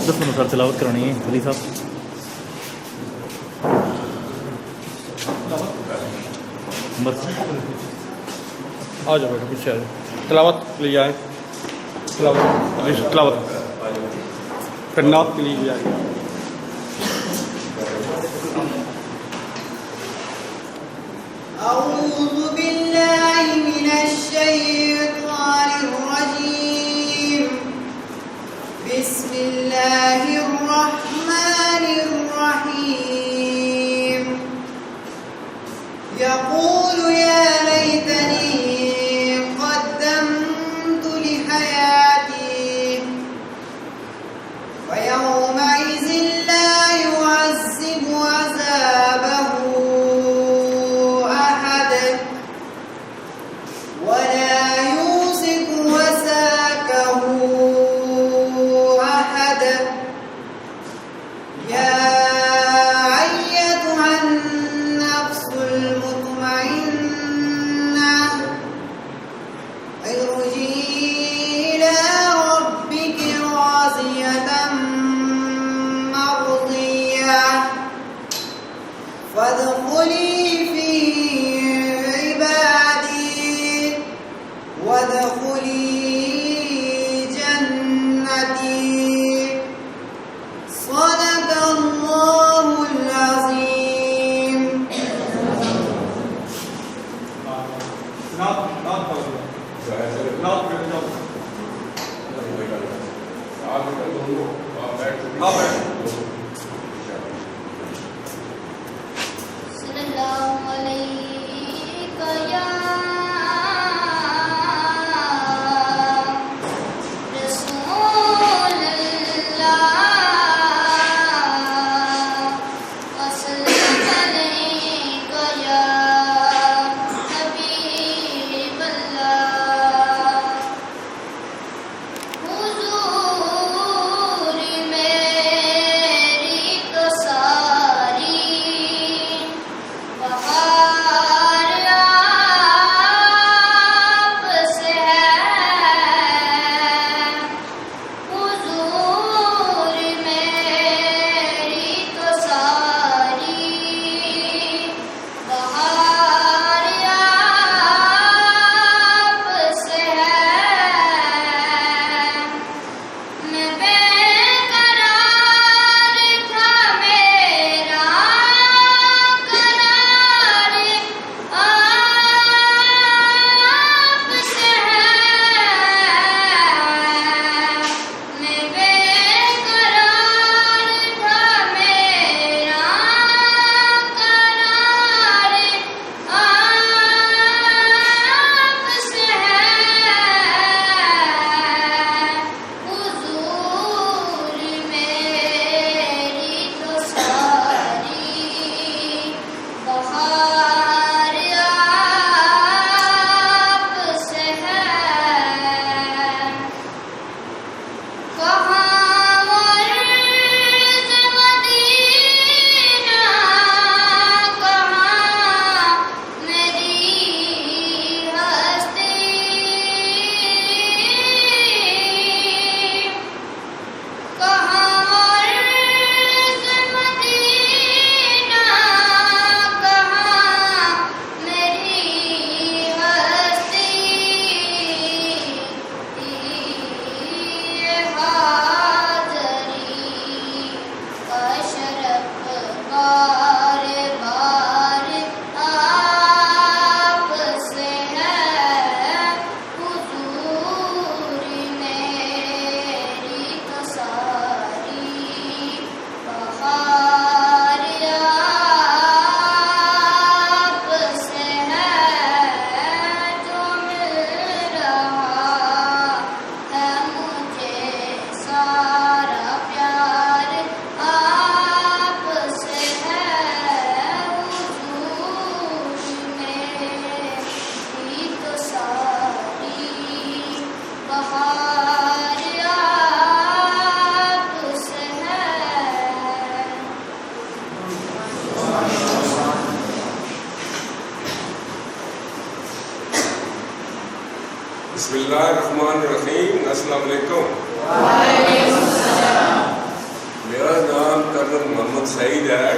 10 minute sir تلاوت کرانی ہے ولی صاحب. بس آ جاؤ بیٹا پیچھے آ جاؤ. تلاوت کے لیے آئیں. تلاوت پھر نعت کے لیے بھی آئیں. أعوذ بالله من الشيطان الرجيم. بسم الله الرحمن الرحيم. يقول يا ليتني قدمت لحياتي فيومئذ لا يعذب عذابه ولا يوثق وثاقه أحد. يا أيتها النفس المطمئنة ارجعي إلى ربك راضية مرضية فادخلي في عبادي وادخلي جنتي. صدق الله العظيم. السلام عليك يا رسول الله وسلم عليك يا حبيب الله. حضور میری تو ساری بہار آپ سے ہے. حضور میری تو ساری بہار آپ سے ہے. میں بے قرار تھا میرا قرار آپ سے ہے. میں بے قرار تھا میرا قرار آپ سے ہے. حضور میری تو ساری بہار آپ سے ہے. کہاں عرض مدینہ کہاں میری ہستی. کہاں عرض مدینہ کہاں میری ہستی. حاضری کا شرف بار بار آپ سے ہے. حضور میری تو ساری بہار آپ سے ہے. جو مل رہا ہے مجھے سارا پیار آپ سے ہے. حضور میری تو ساری بہار آپ سے ہے. بسم اللہ الرحمن الرحیم. السلام علیکم. وعلیکم السلام. کرنل محمد سعید ہے،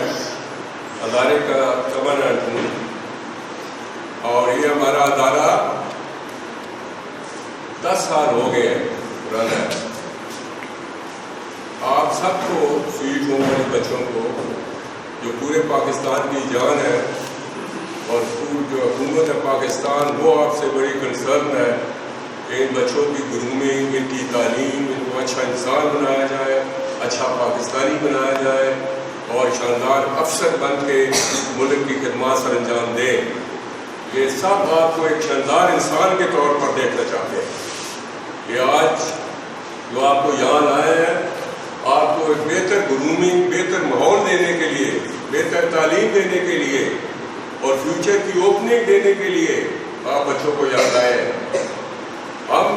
ادارے کا کمانڈنٹ ہوں، اور یہ ہمارا ادارہ 10 سال ہو گئے ہیں پرانا ہے۔ آپ سب کو شہید ہونے والے بچوں کو، جو پورے پاکستان کی جان ہے، اور جو حکومت ہے پاکستان، وہ آپ سے بڑی کنسرن ہے کہ ان بچوں کی گرومنگ، ان کی تعلیم، ان کو اچھا انسان بنایا جائے، اچھا پاکستانی بنایا جائے، اور شاندار افسر بن کے ملک کی خدمات سر انجام دیں۔ یہ سب آپ کو ایک شاندار انسان کے طور پر دیکھنا چاہتے ہیں کہ آج جو آپ کو یہاں لائے ہیں، آپ کو ایک بہتر گرومنگ، بہتر ماحول دینے کے لیے، بہتر تعلیم دینے کے لیے اور فیوچر کی اوپننگ دینے کے لیے آپ بچوں کو یہاں لائے ہیں۔ ہم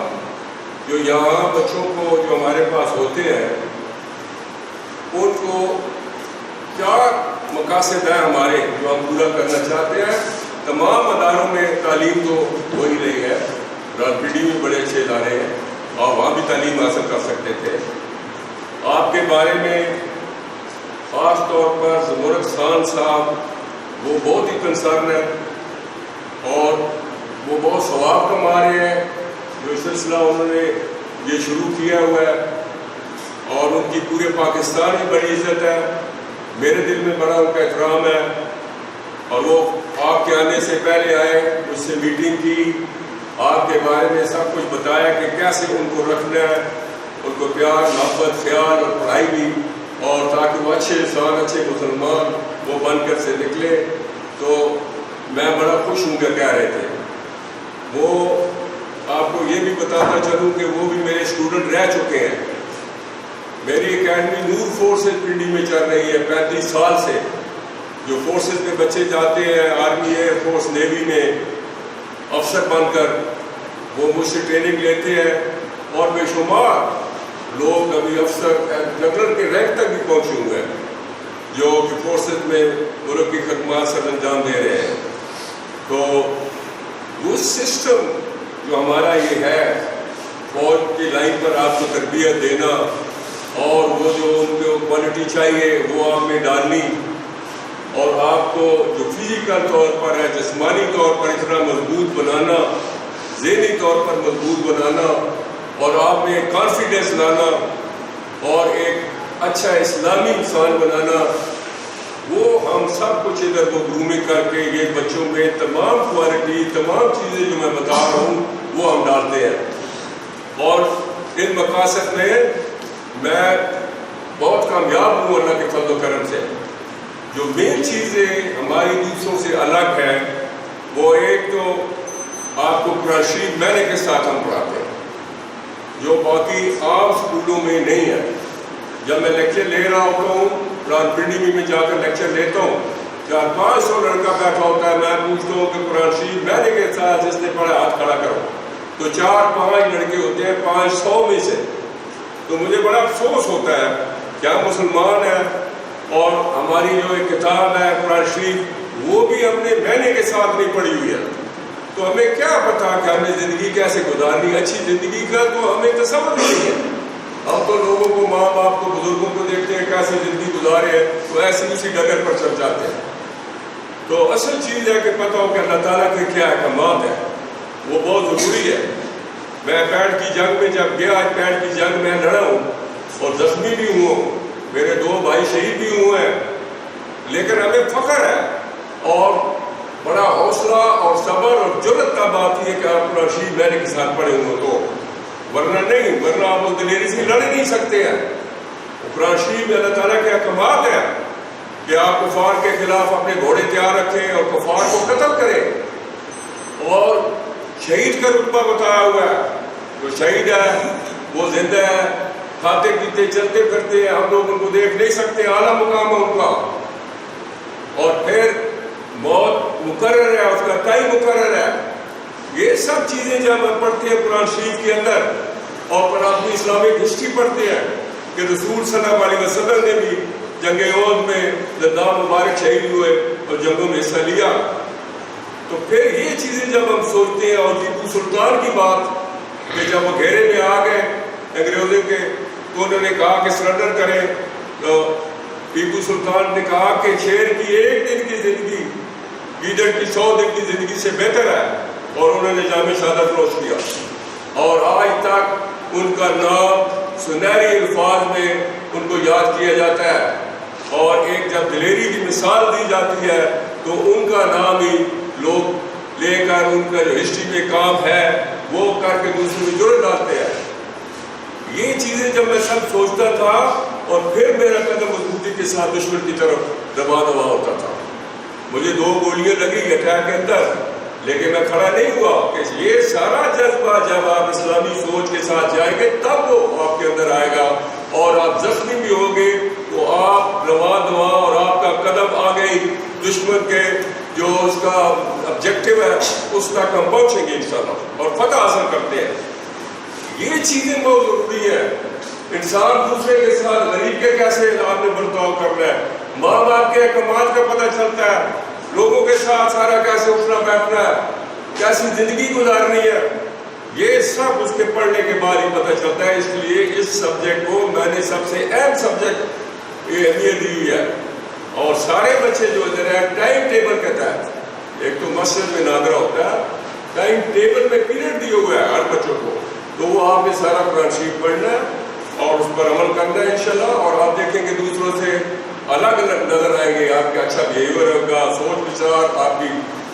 جو یہاں بچوں کو جو ہمارے پاس ہوتے ہیں، ان کو کیا مقاصد ہے ہمارے جو ہم پورا کرنا چاہتے ہیں۔ تمام اداروں میں تعلیم تو ہو ہی رہی ہے، راولپنڈی میں بڑے اچھے ادارے ہیں اور وہاں بھی تعلیم حاصل کر سکتے تھے۔ آپ کے بارے میں خاص طور پر زمرد خان صاحب، وہ بہت ہی کنسرن ہے اور وہ بہت ثواب کما رہے ہیں۔ جو سلسلہ انہوں نے یہ شروع کیا ہوا ہے اور ان کی پورے پاکستان میں بڑی عزت ہے، میرے دل میں بڑا ان کا احترام ہے، اور وہ آپ کے آنے سے پہلے آئے، مجھ سے میٹنگ کی، آپ کے بارے میں سب کچھ بتایا کہ کیسے ان کو رکھنا ہے، ان کو پیار، محبت، خیال اور پڑھائی بھی، اور تاکہ وہ اچھے انسان، اچھے مسلمان وہ بن کر سے نکلے۔ تو میں بڑا خوش ہوں کہ کہہ رہے تھے وہ، آپ کو یہ بھی بتاتا چلوں کہ وہ بھی میرے اسٹوڈنٹ رہ چکے ہیں۔ میری اکیڈمی نور فورسز پنڈی میں چل رہی ہے 35 سال سے، جو فورسز میں بچے جاتے ہیں، آرمی، ایئر فورس، نیوی میں افسر بن کر، وہ مجھ سے ٹریننگ لیتے ہیں، اور بے شمار لوگ ابھی افسر جنرل کے رینک تک بھی پہنچے ہوئے ہیں، جو کہ فورسز میں ملک کی خدمات سر انجام دے رہے ہیں۔ تو وہ سسٹم جو ہمارا یہ ہے، فوج کی لائن پر آپ کو تربیت دینا، اور وہ جو ان کو کوالٹی چاہیے وہ آپ میں ڈالنی، اور آپ کو جو فزیکل طور پر ہے، جسمانی طور پر اتنا مضبوط بنانا، ذہنی طور پر مضبوط بنانا، اور آپ میں کانفیڈنس لانا، اور ایک اچھا اسلامی انسان بنانا، وہ ہم سب کچھ ادھر کو گرومنگ کر کے یہ بچوں میں تمام کوالٹی، تمام چیزیں جو میں بتا رہا ہوں وہ ہم ڈالتے ہیں۔ اور ان مقاصد میں بہت کامیاب ہوں اللہ کے فضل و کرم سے۔ جو مین چیزیں ہماری دوسروں سے الگ ہیں، وہ ایک تو آپ کو قرآن شریف معنی کے ساتھ ہم پڑھاتے ہیں، جو باقی عام اسکولوں میں نہیں ہے۔ جب میں لیکچر لے رہا ہوتا ہوں، راولپنڈی میں جا کر لیکچر لیتا ہوں، 400-500 لڑکا بیٹھا ہوتا ہے، میں پوچھتا ہوں کہ قرآن شریف معنی کے ساتھ جس نے پڑھا ہاتھ کھڑا کرو، تو 4-5 لڑکے ہوتے ہیں 500 میں سے۔ تو مجھے بڑا افسوس ہوتا ہے کہ ہم مسلمان ہیں اور ہماری جو ایک کتاب ہے قرآن شریف، وہ بھی ہم نے معنی کے ساتھ نہیں پڑھی ہوئی ہے۔ تو ہمیں کیا پتا کہ ہمیں زندگی کیسے گزارنی، اچھی زندگی کا تو ہمیں تصور نہیں ہے۔ ہم تو لوگوں کو، ماں باپ کو، بزرگوں کو دیکھتے ہیں کیسے زندگی گزارے ہیں، تو ایسے اسی ڈگر پر چل جاتے ہیں۔ تو اصل چیز ہے کہ پتہ ہو کہ اللہ تعالیٰ کے کیا احکامات ہیں، وہ بہت ضروری ہے۔ میں پیڑ کی جنگ میں جب گیا، پیڑ کی جنگ میں لڑا ہوں اور زخمی بھی ہوں، میرے 2 بھائی شہید بھی ہوئے ہیں، لیکن ہمیں فخر ہے اور بڑا حوصلہ اور صبر اور جرأت کا بات یہ کہ آپ قرآن شریف معنی کے ساتھ پڑھے ہوئے تو، ورنہ نہیں، ورنہ آپ اس دلیری سے لڑ نہیں سکتے ہیں۔ قرآن شریف میں اللہ تعالیٰ کے احکامات ہیں کہ آپ کفار کے خلاف اپنے گھوڑے تیار رکھیں اور کفار کو قتل کریں، اور شہید کا رتبہ بتایا ہوا ہے۔ جو شہید ہے وہ زندہ ہے، کھاتے پیتے چلتے پھرتے ہیں، ہم لوگ ان کو دیکھ نہیں سکتے، اعلیٰ مقام ہے ان کا، اور پھر موت مقرر ہے، اس کا تعین مقرر ہے۔ یہ سب چیزیں جب ہم پڑھتے ہیں قرآن شریف کے اندر، اور پھر اپنی اسلامک ہسٹری پڑھتے ہیں کہ رسول صلی اللہ علیہ وسلم نے بھی جنگ احد میں زندہ مبارک شہید ہوئے اور جنگوں میں حصہ لیا، تو پھر یہ چیزیں جب ہم سوچتے ہیں، اور ٹیپو سلطان کی بات کہ جب وہ گھیرے میں آ گئے انگریزوں کے، تو انہوں نے کہا کہ سرنڈر کریں، تو ٹیپو سلطان نے کہا کہ شیر کی ایک دن کی زندگی گیدڑ کی 100 دن کی زندگی سے بہتر ہے، اور انہوں نے جامع شہادت نوش کیا، اور آج تک ان کا نام سنہری الفاظ میں ان کو یاد کیا جاتا ہے، اور ایک جب دلیری کی مثال دی جاتی ہے تو ان کا نام ہی لوگ لے کر ان کا جو ہسٹری میں کام ہے وہ کر کے دوسروں میں جڑ ڈالتے ہیں۔ یہ چیزیں جب میں سب سوچتا تھا اور پھر میرا قدم مضبوطی کے ساتھ دشمن کی طرف دبا ہوتا تھا۔ مجھے 2 گولیاں لگی اٹیک کے اندر، لیکن میں کھڑا نہیں ہوا کہ یہ سارا جذبہ جب آپ اسلامی سوچ کے ساتھ جائیں گے تب وہ آپ کے اندر آئے گا، اور آپ زخمی بھی ہوگے تو آپ رواں دواں اور آپ کا قدم آگے دشمن کے جو اس کا آبجیکٹو ہے اس تک ہم پہنچیں گے انشاءاللہ اور فتح حاصل کرتے ہیں۔ یہ چیزیں بہت ضروری ہیں۔ انسان دوسرے کے ساتھ غریب کے کیسے آپ نے برتاؤ کرنا ہے، ماں باپ کے احکامات کا پتہ چلتا ہے، لوگوں کے ساتھ سارا کیسے اٹھنا بیٹھنا ہے، کیسی زندگی گزارنی ہے، یہ سب اس کے پڑھنے کے بعد ہی پتہ چلتا ہے۔ اس لیے اس سبجیکٹ کو میں نے سب سے اہم سبجیکٹ یہ اہمیت دی ہوئی ہے، اور سارے بچے جو ادھر ہیں ٹائم ٹیبل کے تحت، ایک تو مسجد میں نادرہ ہوتا ہے، ٹائم ٹیبل میں پیریڈ دیے ہوئے ہے ہر بچوں کو، تو وہ آپ نے سارا قرآن شریف پڑھنا ہے اور اس پر عمل کرنا ہے انشاءاللہ، اور آپ دیکھیں گے دوسروں سے الگ الگ نظر آئیں گے، آپ کا اچھا بیہیویئر ہوگا، سوچ وچار، آپ کی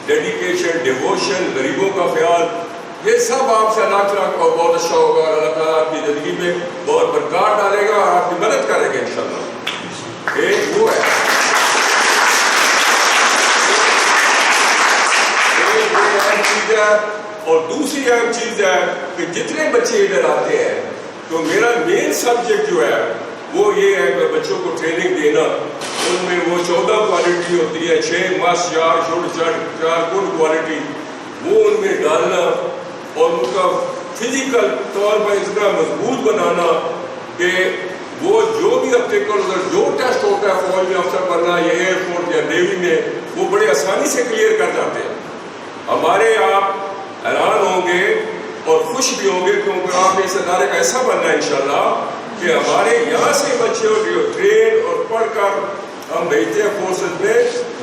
ڈیڈیکیشن، ڈیووشن، غریبوں کا خیال، یہ سب آپ سے لاکھ اور بہت اچھا ہوگا، اور اللہ تعالیٰ آپ کی زندگی میں بہت برکات ڈالے گا اور آپ کی مدد کرے گا انشاءاللہ۔ ایک وہ ہے، چیز ہے، اور دوسری اہم چیز ہے کہ جتنے بچے ادھر آتے ہیں تو میرا مین سبجیکٹ جو ہے وہ یہ ہے کہ بچوں کو ٹریننگ دینا، ان میں وہ 14 کوالٹی ہوتی ہے، 6 مس 4 شڈ 4 گڈ کوالٹی، وہ ان میں ڈالنا اور ان کا فزیکل طور پر اس طرح مضبوط بنانا کہ وہ جو بھی ابٹیکل جو ٹیسٹ ہوتا ہے فوج میں افسر بننا یا ایئر فورس یا نیوی میں، وہ بڑے آسانی سے کلیئر کر جاتے ہیں۔ ہمارے آپ حیران ہوں گے اور خوش بھی ہوں گے کیونکہ آپ نے اس ادارے کا ایسا بننا ہے انشاءاللہ کہ ہمارے یہاں سے بچے جو ٹرین اور پڑھ کر ہم بھیجتے ہیں فورسز میں،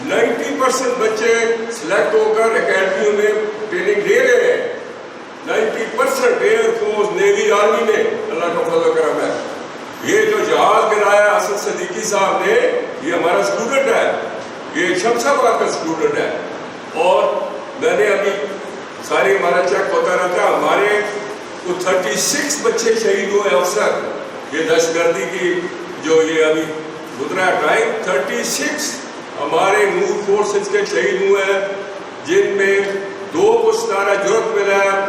90% بچے سلیکٹ ہو کر اکیڈمیوں میں ٹریننگ دے رہے ہیں، 90% ایئر فورس نیوی آرمی میں، اللہ کا فضل و کرم ہے۔ یہ جو جہاز گرایا اسد صدیقی صاحب نے، یہ ہمارا اسٹوڈنٹ ہے، یہ شمس آباد کا اسٹوڈنٹ ہے، اور میں نے ابھی سارے ہمارا چیک ہوتا رہتا، ہمارے 36 بچے شہید ہوئے افسر، یہ دہشت گردی کی جو یہ ابھی گزرا ٹائم، 36 ہمارے نور فورسز کے شہید ہوئے ہیں، جن میں 2 کو ستارہ جرأت ملا ہے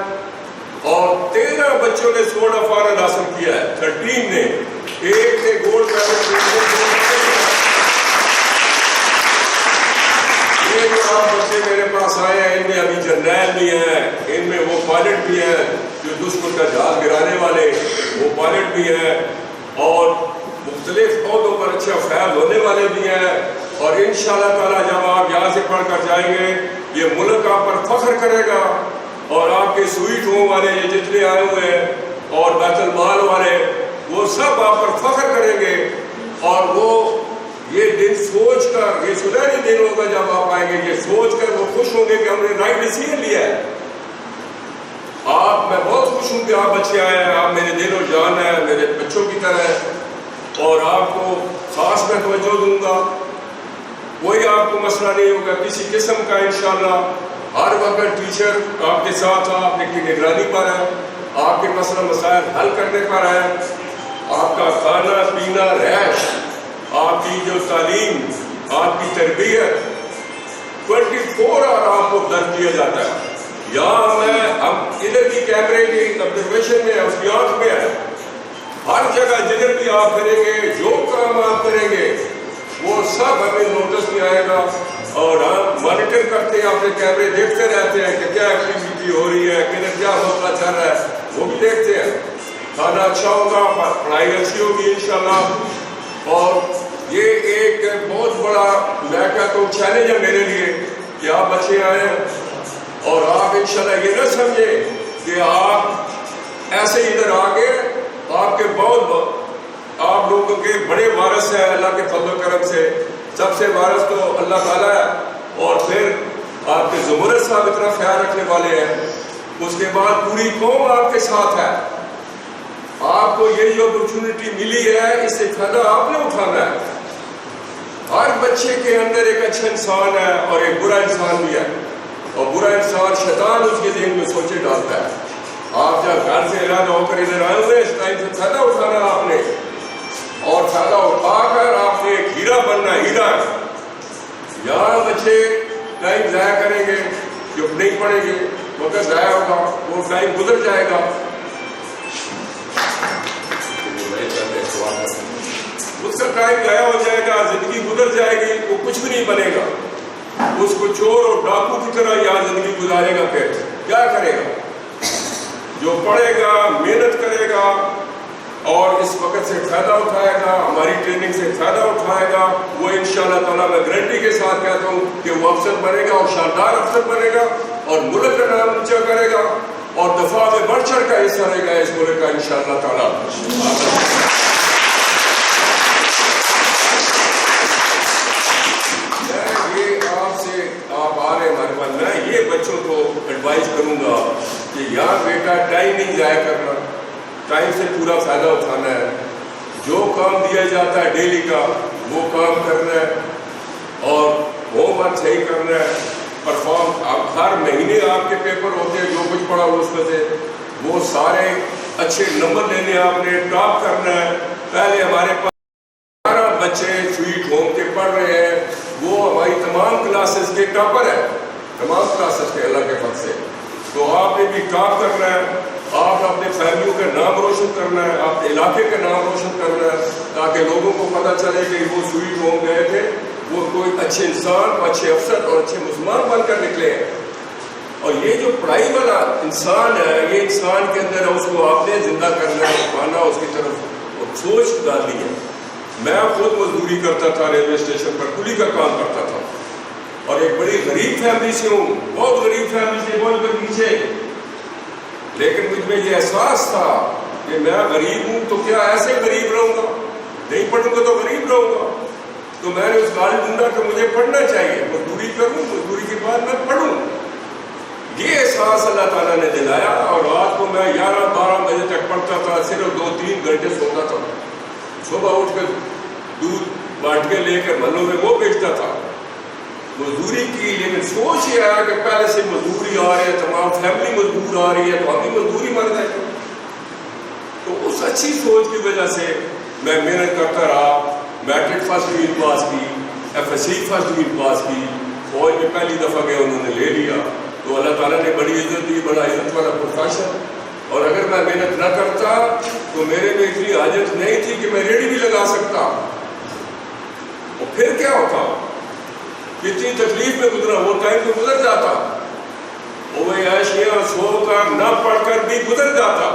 اور 13 بچوں نے سوڈ آف آنر حاصل کیا ہے، 13 نے، ایک نے گولڈ میڈل۔ یہ جو آپ بچے میرے پاس آئے ہیں ان میں ابھی جرنیل بھی ہیں، ان میں وہ پائلٹ بھی ہیں جو دشمن کا جہاز گرانے والے، وہ پائلٹ بھی ہیں، اور مختلف عہدوں پر اچھا فیض ہونے والے بھی ہیں، اور انشاءاللہ تعالیٰ جب آپ یہاں سے پڑھ کر جائیں گے یہ ملک آپ پر فخر کرے گا، اور آپ کے سویٹ ہوم والے یہ جتنے آئے ہوئے ہیں اور بیت المال والے وہ سب آپ پر فخر کریں گے، اور وہ یہ دن سوچ کر، یہ سنہری دن ہوگا جب آپ آئیں گے، یہ سوچ کر وہ خوش ہوں گے کہ ہم نے رائٹ ڈیسیژن لیا ہے۔ میں بہت خوش ہوں کہ آپ بچے آئے ہیں، آپ میرے دل و جان ہیں، میرے بچوں کی طرح ہیں، اور آپ کو خاص میں توجہ دوں گا، کوئی آپ کو مسئلہ نہیں ہوگا کسی قسم کا انشاءاللہ، ہر وقت ٹیچر آپ کے ساتھ آپ کی نگرانی پر ہے، آپ کے مسئلہ مسائل حل کرنے پر ہے، آپ کا کھانا پینا رہائش، آپ کی جو تعلیم، آپ کی تربیت 24 آور آپ کو درج کیا جاتا ہے۔ یہاں ہم ادھر کی کیمرے کی آبزرویشن میں اس کی آنکھ میں ہے، ہر جگہ جدھر بھی آپ کریں گے، جو کام آپ کریں گے وہ سب ہمیں نوٹس میں آئے گا، اور ہم مانیٹر کرتے ہیں، اپنے کیمرے دیکھتے رہتے ہیں کہ کیا ایکٹیویٹی ہو رہی ہے، کدھر کیا مسئلہ چل رہا ہے، وہ بھی دیکھتے ہیں۔ کھانا اچھا ہوگا، پڑھائی اچھی ہوگی انشاءاللہ، اور یہ ایک بہت بڑا میں کہتا ہوں چیلنج ہے میرے لیے کہ آپ بچے آئے اور آپ انشاءاللہ یہ نہ سمجھیں کہ آپ ایسے ادھر آگے آپ کے بہت آپ لوگوں کے بڑے وارث ہیں اللہ کے فضل و کرم سے. سب سے وارث تو اللہ تعالیٰ ہے, اور پھر آپ کے زمرد صاحب اتنا خیال رکھنے والے ہیں. اس کے بعد پوری قوم آپ کے ساتھ ہے. آپ کو یہ جو اپرچونٹی ملی ہے اس سے فائدہ آپ نے اٹھانا ہے. ہر بچے کے اندر ایک اچھا انسان ہے اور ایک برا انسان بھی ہے, اور برا انسان شیطان اس کے ذہن میں سوچے ڈالتا ہے. آپ جب گھر سے ارادہ ہو کر ادھر آئے ہوئے اس ٹائم سے فائدہ اٹھانا آپ نے, اور فائدہ اٹھا کر آپ نے ایک ہیرا بننا. ہیرا یہاں بچے ٹائم ضائع کریں گے, جو نہیں پڑھیں گے وقت ضائع ہوگا, وہ ٹائم گزر جائے گا. اس کا ٹائم ضائع ہو جائے گا, زندگی گزر جائے گی, وہ کچھ بھی نہیں بنے گا. اس کو چور اور ڈاکو کی طرح یہاں زندگی گزارے گا. پھر کیا کرے گا؟ جو پڑھے گا, محنت کرے گا اور اس وقت سے فائدہ اٹھائے گا, ہماری ٹریننگ سے فائدہ اٹھائے گا, وہ انشاءاللہ تعالیٰ میں گارنٹی کے ساتھ کہتا ہوں کہ وہ افسر بنے گا, اور شاندار افسر بنے گا, اور ملک کا نام اونچا کرے گا, اور دفاع میں بڑھ چڑھ کا حصہ رہے گا اس ملک کا انشاءاللہ تعالیٰ. آپ آ رہے ہمارے پاس, میں یہ بچوں کو ایڈوائز کروں گا کہ یار بیٹا ٹائم نہیں ضائع کرنا, ٹائم سے پورا فائدہ اٹھانا ہے. جو کام دیا جاتا ہے ڈیلی کا وہ کام کرنا ہے, اور ہوم ورک صحیح کرنا ہے. پرفارم آپ ہر مہینے آپ کے پیپر ہوتے ہیں, جو کچھ پڑھا اس میں سے وہ سارے اچھے نمبر لینے, آپ نے ٹاپ کرنا ہے. پہلے ہمارے پاس 12 بچے سویٹ ہوم کے پڑھ رہے ہیں, وہ ہماری تمام کلاسز کے ٹاپر ہیں, تمام کلاسز کے اللہ کے فضل سے. تو آپ نے بھی ٹاپ کرنا ہے, آپ اپنے فیملیوں کا نام روشن کرنا ہے, آپ علاقے کا نام روشن کرنا ہے, تاکہ لوگوں کو پتہ چلے کہ وہ سویٹ ہوم گئے تھے, وہ کوئی اچھے انسان, اچھے افسر اور اچھے مسلمان بن کر نکلے ہیں. اور یہ جو پڑھائی والا انسان ہے, یہ انسان کے اندر ہے, اس کو آپ نے زندہ کرنا ہے, اٹھانا, اس کی طرف سوچ ڈالنی ہے. میں خود مزدوری کرتا تھا, ریلوے اسٹیشن پر کولی کا کام کرتا تھا, اور ایک بڑی غریب فیملی سے ہوں, بہت غریب فیملی سے, بہت کر پیچھے. لیکن مجھ میں یہ احساس تھا کہ میں غریب ہوں تو کیا ایسے غریب رہوں گا, نہیں پڑھوں گا تو غریب رہوں گا. تو میں نے اس گال ڈھونڈا کہ مجھے پڑھنا چاہیے, مزدوری کروں, مزدوری کے بعد میں پڑھوں. یہ احساس اللہ تعالیٰ نے دلایا, اور رات کو میں 11-12 بجے تک پڑھتا تھا, صرف 2-3 گھنٹے سوتا تھا. صبح اٹھ کر دودھ بانٹ کے لے کر محلوں میں وہ بیچتا تھا, مزدوری کی. لیکن سوچ یہ آیا کہ پہلے سے مزدوری آ رہی ہے, تمام فیملی مزدور آ رہی ہے, تو ہم بھی مزدوری مر جائے. تو اس اچھی سوچ کی وجہ سے میں محنت کرتا رہا. میٹرک فرسٹ ڈویژن پاس کی, F S C first division pass کی, فوج میں پہلی دفعہ گیا, انہوں نے لے لیا. تو اللہ تعالیٰ نے بڑی عزت دی, بڑا عزت والا پروفیشن. اور اگر میں محنت نہ کرتا تو میرے میں اتنی حاجت نہیں تھی کہ میں ریڑھی بھی لگا سکتا. اور پھر کیا ہوتا, کتنی تکلیف میں گزرا, وہ ٹائم تو گزر جاتا, وہ عیاشیاں سو کر نہ پڑھ کر بھی گزر جاتا.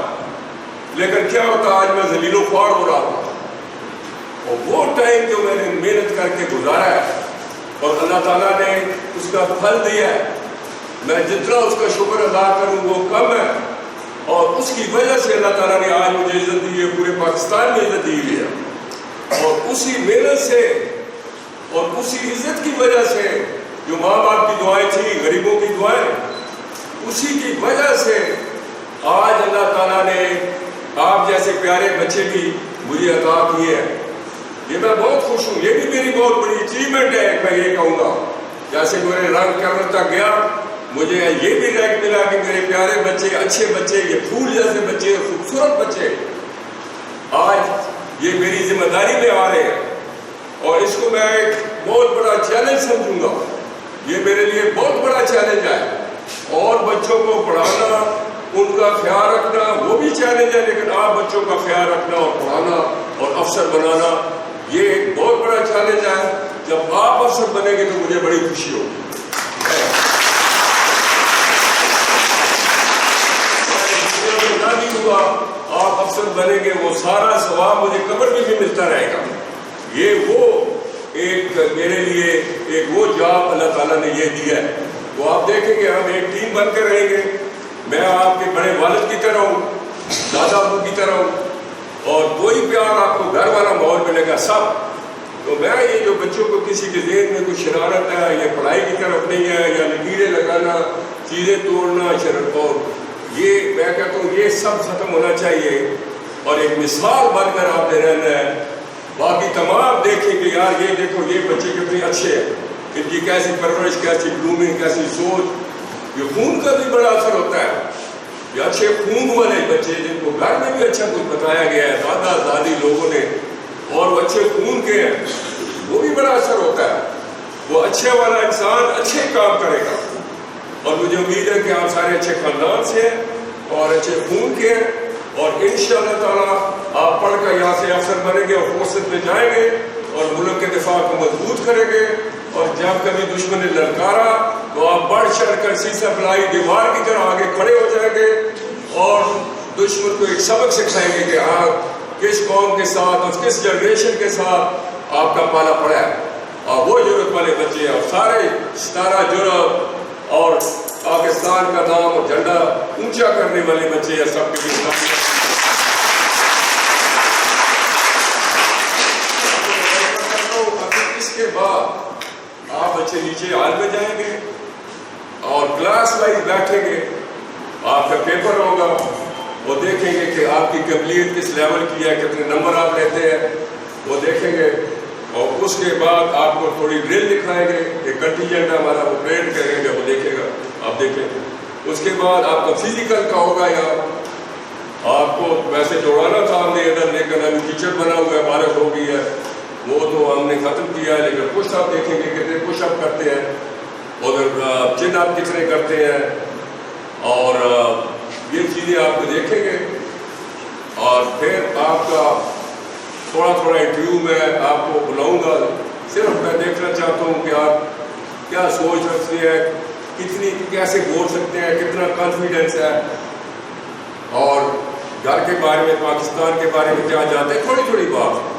لیکن کیا ہوتا, آج میں ذلیل و خوار ہو رہا تھا. اور وہ ٹائم جو میں نے محنت کر کے گزارا ہے, اور اللہ تعالیٰ نے اس کا پھل دیا ہے, میں جتنا اس کا شکر ادا کروں وہ کم ہے. اور اس کی وجہ سے اللہ تعالیٰ نے آج مجھے عزت دی ہے, پورے پاکستان میں عزت دی ہوئی ہے. اور اسی محنت سے اور اسی عزت کی وجہ سے, جو ماں باپ کی دعائیں تھیں, غریبوں کی دعائیں, اسی کی وجہ سے آج اللہ تعالیٰ نے آپ جیسے پیارے بچے بھی مجھے عطا کیے ہیں. یہ میں بہت خوش ہوں, یہ بھی میری بہت بڑی اچیومنٹ ہے. میں یہ کہوں گا, جیسے میرے رنگ کرتا گیا, مجھے یہ بھی رینک ملا کہ میرے پیارے بچے, اچھے بچے, یہ پھول جیسے بچے, خوبصورت بچے آج یہ میری ذمہ داری میں آ رہے ہیں. اور اس کو میں ایک بہت بڑا چیلنج سمجھوں گا. یہ میرے لیے بہت بڑا چیلنج ہے. اور بچوں کو پڑھانا, ان کا خیال رکھنا, وہ بھی چیلنج ہے. لیکن آپ بچوں کا خیال رکھنا اور پڑھانا اور افسر بنانا, یہ ایک بہت بڑا چیلنج ہے. جب آپ افسر بنیں گے تو مجھے بڑی خوشی ہوگی. آپ افسر بنیں گے, وہ سارا ثواب مجھے قبر میں بھی ملتا رہے گا. یہ وہ ایک میرے لیے ایک وہ جاب اللہ تعالیٰ نے یہ دیا ہے. تو آپ دیکھیں گے ہم ایک ٹیم بن کر رہیں گے. میں آپ کے بڑے والد کی طرح ہوں, دادا ابو کی طرح ہوں, اور کوئی پیار آپ کو گھر والا ماحول ملے گا سب. تو میں یہ جو بچوں کو کسی کے ذہن میں کوئی شرارت ہے یا پڑھائی کی طرف نہیں ہے یا لکیریں لگانا چیزیں توڑنا اور یہ میں کہتا ہوں یہ سب ختم ہونا چاہیے اور ایک مثال بن کر آپ نے رہنا ہے. باقی تمام دیکھیں کہ یار یہ دیکھو یہ بچے کتنے اچھے ہیں, ان کی کیسی پرورش, کیسی گرومنگ, کیسی سوچ. یہ خون کا بھی بڑا اثر ہوتا ہے. یہ اچھے خون والے بچے جن کو گھر میں بھی اچھا کچھ بتایا گیا ہے دادا دادی لوگوں نے اور وہ اچھے خون کے ہیں, وہ بھی بڑا اثر ہوتا ہے. وہ اچھے والا انسان اچھے کام کرے گا. اور مجھے امید ہے کہ آپ سارے اچھے خاندان سے ہیں اور اچھے خون کے ہیں اور انشاءاللہ تعالیٰ آپ پڑھ کر یہاں سے افسر بنیں گے اور فورسز میں جائیں گے اور ملک کے دفاع کو مضبوط کریں گے. اور جب کبھی دشمن نے للکارا تو آپ بڑھ چڑھ کر سیسا پلائی دیوار کی طرح آگے کھڑے ہو جائیں گے اور دشمن کو ایک سبق سکھائیں گے کہ آپ کس قوم کے ساتھ اور کس جنریشن کے ساتھ آپ کا پالا پڑا ہے. اور وہ ضرورت والے بچے اور سارے ستارہ جرأت اور پاکستان کا نام اور جھنڈا اونچا کرنے والے بچے ہیں سب کے لیے. اس کے بعد آپ بچے نیچے ہال میں جائیں گے اور کلاس وائز بیٹھیں گے. آپ کا پیپر ہوگا, وہ دیکھیں گے کہ آپ کی قابلیت کس لیول کی ہے, کتنے نمبر آپ لیتے ہیں, وہ دیکھیں گے. اور اس کے بعد آپ کو تھوڑی ڈرل دکھائیں گے, ایک کنٹینجنٹ ہمارا وہ ٹرین کریں گے, وہ دیکھے گا, آپ دیکھیں گے. اس کے بعد آپ کا فزیکل کا ہوگا یا آپ کو ویسے دوڑانا تھا ہم نے ادھر, لیکن ابھی ٹیچر بنا ہوا ہے, بارش ہو گئی ہے, وہ تو ہم نے ختم کیا ہے. لیکن پش اپ دیکھیں گے کتنے پش اپ کرتے ہیں, ادھر چن اپ کتنے کرتے ہیں, اور یہ چیزیں آپ کو دیکھیں گے. اور پھر آپ کا تھوڑا تھوڑا انٹرویو میں آپ کو بلاؤں گا. صرف میں دیکھنا چاہتا ہوں کہ آپ کیا سوچ رکھتے ہیں, کتنی کیسے بول سکتے ہیں, کتنا کانفیڈنس ہے, اور گھر کے بارے میں پاکستان کے بارے میں کیا جانتے ہیں. تھوڑی تھوڑی بات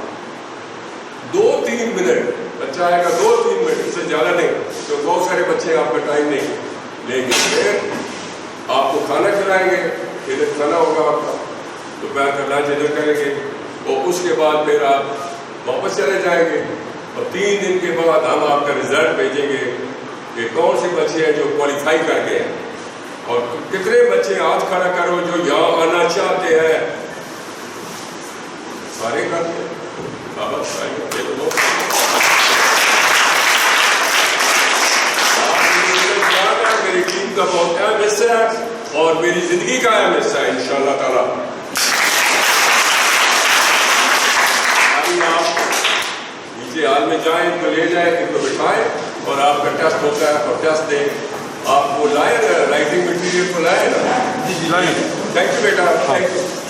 2-3 منٹ بچہ آئے گا, 2-3 منٹ, اس سے زیادہ نہیں, تو بہت سارے بچے آپ کا ٹائم نہیں لیں گے. پھر آپ کو کھانا کھلائیں گے, ادھر کھانا ہوگا آپ کا, دوپہر کا لنچ ادھر کریں گے, اور اس کے بعد پھر آپ واپس چلے جائیں گے. اور 3 دن کے بعد ہم آپ کا رزلٹ بھیجیں گے کہ کون سے بچے ہیں جو کوالیفائی کر گئے ہیں, اور کتنے بچے ہاتھ کھڑا کرو جو یہاں آنا چاہتے ہیں. سارے کرتے ہیں میری ٹیم کا بہت اہم حصہ ہے اور میری زندگی کا اہم حصہ ہے انشاءاللہ تعالیٰ. آپ نیچے ہال میں جائیں, ان کو لے جائیں, ان کو بٹھائیں, اور آپ کا ٹیسٹ ہوتا ہے اور ٹیسٹ دیں. آپ کو لائیں نا رائٹنگ مٹیریل کو لائیں نا. جی جی لائیں. Thank you beta, thank you.